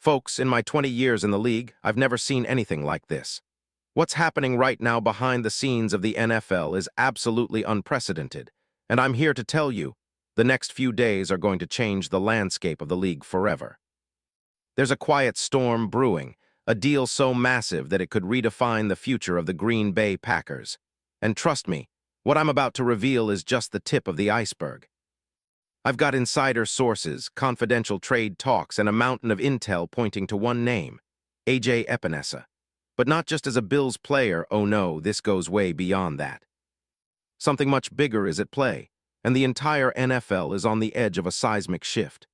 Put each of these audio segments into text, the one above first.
Folks, in my 20 years in the league, I've never seen anything like this. What's happening right now behind the scenes of the NFL is absolutely unprecedented, and I'm here to tell you, the next few days are going to change the landscape of the league forever. There's a quiet storm brewing, a deal so massive that it could redefine the future of the Green Bay Packers. And trust me, what I'm about to reveal is just the tip of the iceberg. I've got insider sources, confidential trade talks, and a mountain of intel pointing to one name, AJ Epinesa. But not just as a Bills player, oh no, this goes way beyond that. Something much bigger is at play, and the entire NFL is on the edge of a seismic shift.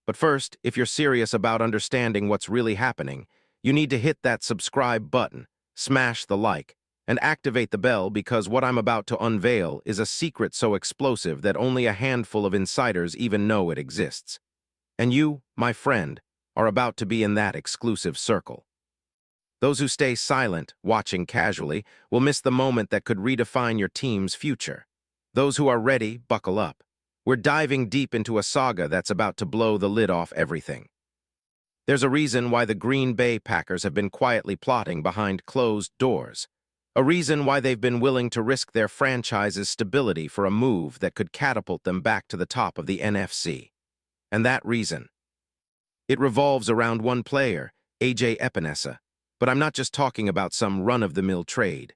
But first, if you're serious about understanding what's really happening, you need to hit that subscribe button, smash the like, and activate the bell because what I'm about to unveil is a secret so explosive that only a handful of insiders even know it exists. And you, my friend, are about to be in that exclusive circle. Those who stay silent, watching casually, will miss the moment that could redefine your team's future. Those who are ready, buckle up. We're diving deep into a saga that's about to blow the lid off everything. There's a reason why the Green Bay Packers have been quietly plotting behind closed doors. A reason why they've been willing to risk their franchise's stability for a move that could catapult them back to the top of the NFC. And that reason, it revolves around one player, AJ Epinesa. But I'm not just talking about some run-of-the-mill trade.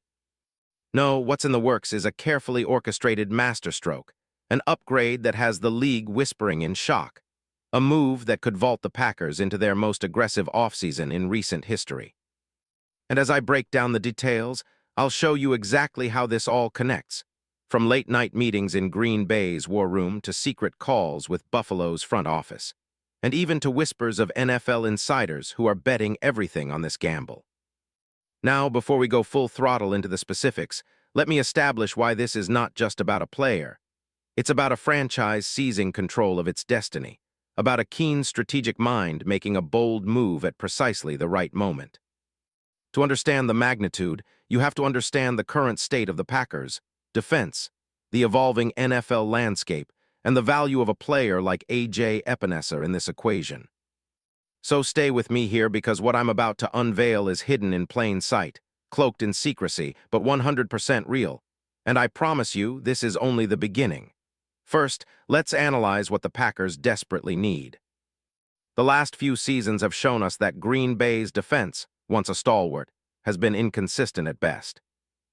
No, what's in the works is a carefully orchestrated masterstroke, an upgrade that has the league whispering in shock, a move that could vault the Packers into their most aggressive offseason in recent history. And as I break down the details, I'll show you exactly how this all connects, from late-night meetings in Green Bay's war room to secret calls with Buffalo's front office, and even to whispers of NFL insiders who are betting everything on this gamble. Now, before we go full throttle into the specifics, let me establish why this is not just about a player. It's about a franchise seizing control of its destiny, about a keen strategic mind making a bold move at precisely the right moment. To understand the magnitude, you have to understand the current state of the Packers' defense, the evolving NFL landscape, and the value of a player like AJ Epinesa in this equation. So stay with me here because what I'm about to unveil is hidden in plain sight, cloaked in secrecy, but 100% real. And I promise you, this is only the beginning. First, let's analyze what the Packers desperately need. The last few seasons have shown us that Green Bay's defense, once a stalwart, has been inconsistent at best.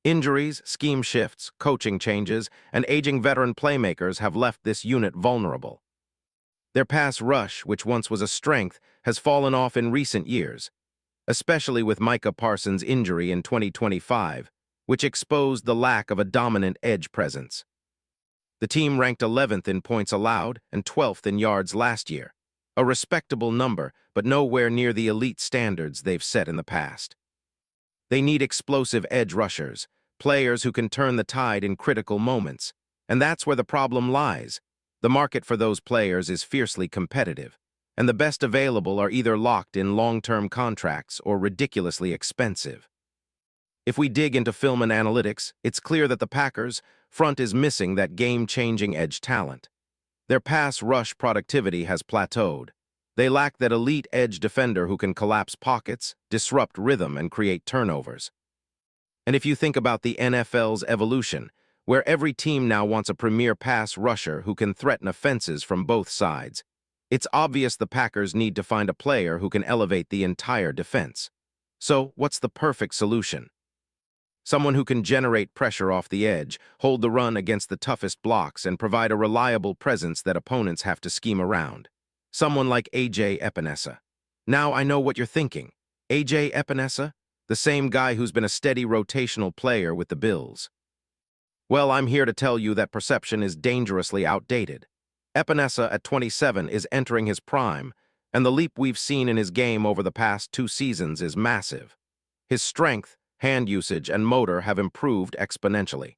Injuries, scheme shifts, coaching changes, and aging veteran playmakers have left this unit vulnerable. Their pass rush, which once was a strength, has fallen off in recent years, especially with Micah Parsons' injury in 2025, which exposed the lack of a dominant edge presence. The team ranked 11th in points allowed and 12th in yards last year, a respectable number, but nowhere near the elite standards they've set in the past. They need explosive edge rushers, players who can turn the tide in critical moments, and that's where the problem lies. The market for those players is fiercely competitive, and the best available are either locked in long-term contracts or ridiculously expensive. If we dig into film and analytics, it's clear that the Packers' front is missing that game-changing edge talent. Their pass rush productivity has plateaued. They lack that elite edge defender who can collapse pockets, disrupt rhythm, and create turnovers. And if you think about the NFL's evolution, where every team now wants a premier pass rusher who can threaten offenses from both sides, it's obvious the Packers need to find a player who can elevate the entire defense. So, what's the perfect solution? Someone who can generate pressure off the edge, hold the run against the toughest blocks, and provide a reliable presence that opponents have to scheme around. Someone like AJ Epinesa. Now I know what you're thinking. AJ Epinesa? The same guy who's been a steady rotational player with the Bills. Well, I'm here to tell you that perception is dangerously outdated. Epinesa at 27 is entering his prime, and the leap we've seen in his game over the past 2 seasons is massive. His strength, hand usage, and motor have improved exponentially.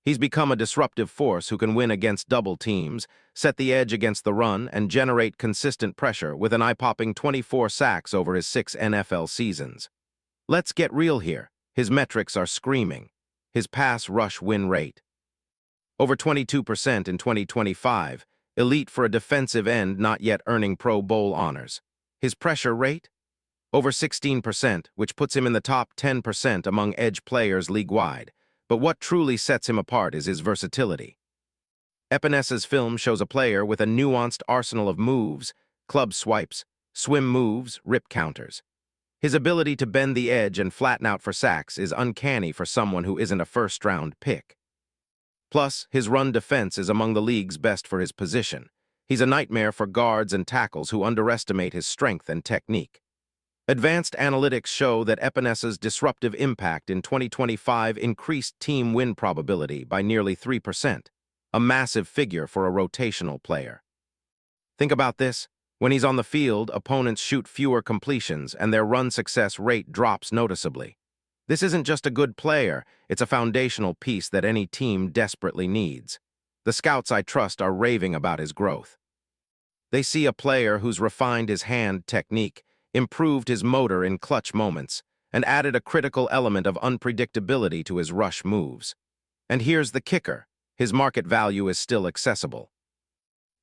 He's become a disruptive force who can win against double teams, set the edge against the run, and generate consistent pressure with an eye-popping 24 sacks over his 6 NFL seasons. Let's get real here. His metrics are screaming. His pass rush win rate, over 22% in 2025, elite for a defensive end not yet earning Pro Bowl honors. His pressure rate? Over 16%, which puts him in the top 10% among edge players league-wide. But what truly sets him apart is his versatility. Epenesa's film shows a player with a nuanced arsenal of moves, club swipes, swim moves, rip counters. His ability to bend the edge and flatten out for sacks is uncanny for someone who isn't a first-round pick. Plus, his run defense is among the league's best for his position. He's a nightmare for guards and tackles who underestimate his strength and technique. Advanced analytics show that Epenesa's disruptive impact in 2025 increased team win probability by nearly 3%, a massive figure for a rotational player. Think about this. When he's on the field, opponents shoot fewer completions and their run success rate drops noticeably. This isn't just a good player, it's a foundational piece that any team desperately needs. The scouts I trust are raving about his growth. They see a player who's refined his hand technique, improved his motor in clutch moments, and added a critical element of unpredictability to his rush moves. And here's the kicker. His market value is still accessible.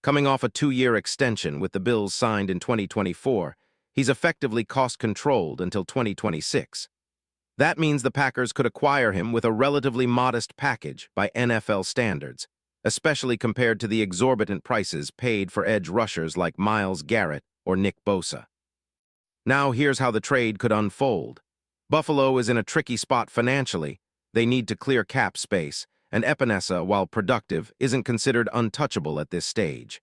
Coming off a 2-year extension with the Bills signed in 2024, he's effectively cost-controlled until 2026. That means the Packers could acquire him with a relatively modest package by NFL standards, especially compared to the exorbitant prices paid for edge rushers like Myles Garrett or Nick Bosa. Now here's how the trade could unfold. Buffalo is in a tricky spot financially. They need to clear cap space, and Epenesa, while productive, isn't considered untouchable at this stage.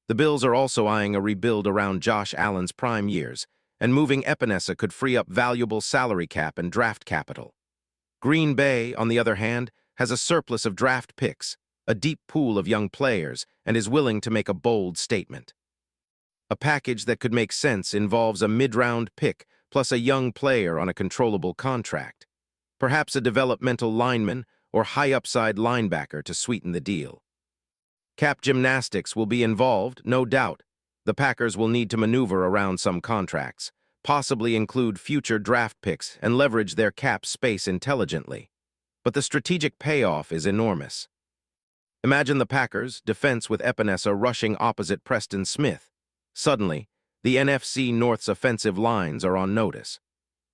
The Bills are also eyeing a rebuild around Josh Allen's prime years, and moving Epenesa could free up valuable salary cap and draft capital. Green Bay, on the other hand, has a surplus of draft picks, a deep pool of young players, and is willing to make a bold statement. A package that could make sense involves a mid-round pick plus a young player on a controllable contract, perhaps a developmental lineman or high-upside linebacker to sweeten the deal. Cap gymnastics will be involved, no doubt. The Packers will need to maneuver around some contracts, possibly include future draft picks and leverage their cap space intelligently. But the strategic payoff is enormous. Imagine the Packers' defense with Epenesa rushing opposite Preston Smith. Suddenly, the NFC North's offensive lines are on notice.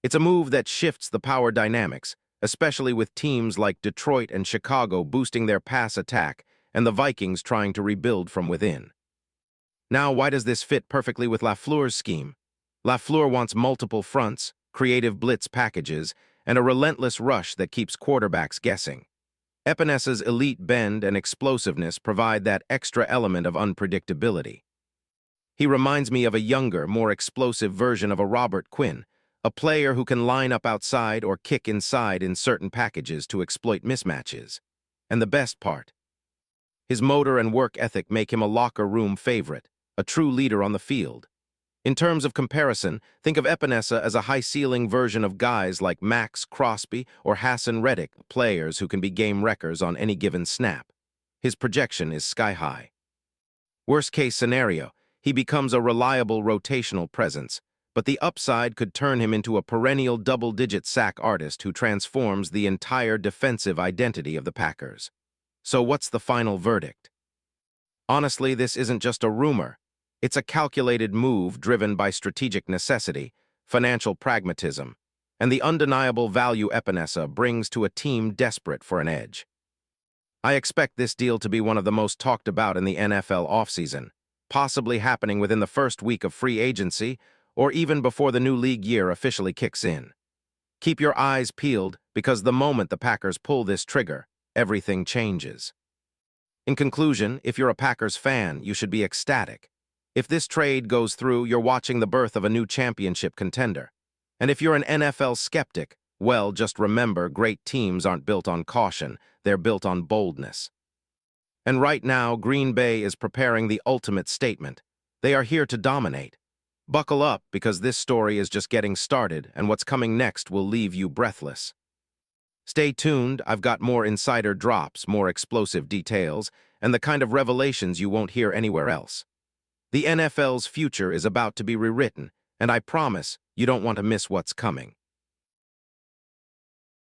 It's a move that shifts the power dynamics, especially with teams like Detroit and Chicago boosting their pass attack and the Vikings trying to rebuild from within. Now, why does this fit perfectly with LaFleur's scheme? LaFleur wants multiple fronts, creative blitz packages, and a relentless rush that keeps quarterbacks guessing. Epenesa's elite bend and explosiveness provide that extra element of unpredictability. He reminds me of a younger, more explosive version of a Robert Quinn, a player who can line up outside or kick inside in certain packages to exploit mismatches. And the best part, his motor and work ethic make him a locker room favorite, a true leader on the field. In terms of comparison, think of Epenesa as a high-ceiling version of guys like Max Crosby or Hassan Reddick, players who can be game wreckers on any given snap. His projection is sky-high. Worst-case scenario, he becomes a reliable rotational presence, but the upside could turn him into a perennial double-digit sack artist who transforms the entire defensive identity of the Packers. So what's the final verdict? Honestly, this isn't just a rumor. It's a calculated move driven by strategic necessity, financial pragmatism, and the undeniable value Epenesa brings to a team desperate for an edge. I expect this deal to be one of the most talked about in the NFL offseason, possibly happening within the first week of free agency or even before the new league year officially kicks in. Keep your eyes peeled because the moment the Packers pull this trigger, everything changes. In conclusion, if you're a Packers fan, you should be ecstatic. If this trade goes through, you're watching the birth of a new championship contender. And if you're an NFL skeptic, well, just remember, great teams aren't built on caution, they're built on boldness. And right now, Green Bay is preparing the ultimate statement. They are here to dominate. Buckle up, because this story is just getting started, and what's coming next will leave you breathless. Stay tuned, I've got more insider drops, more explosive details, and the kind of revelations you won't hear anywhere else. The NFL's future is about to be rewritten, and I promise you don't want to miss what's coming.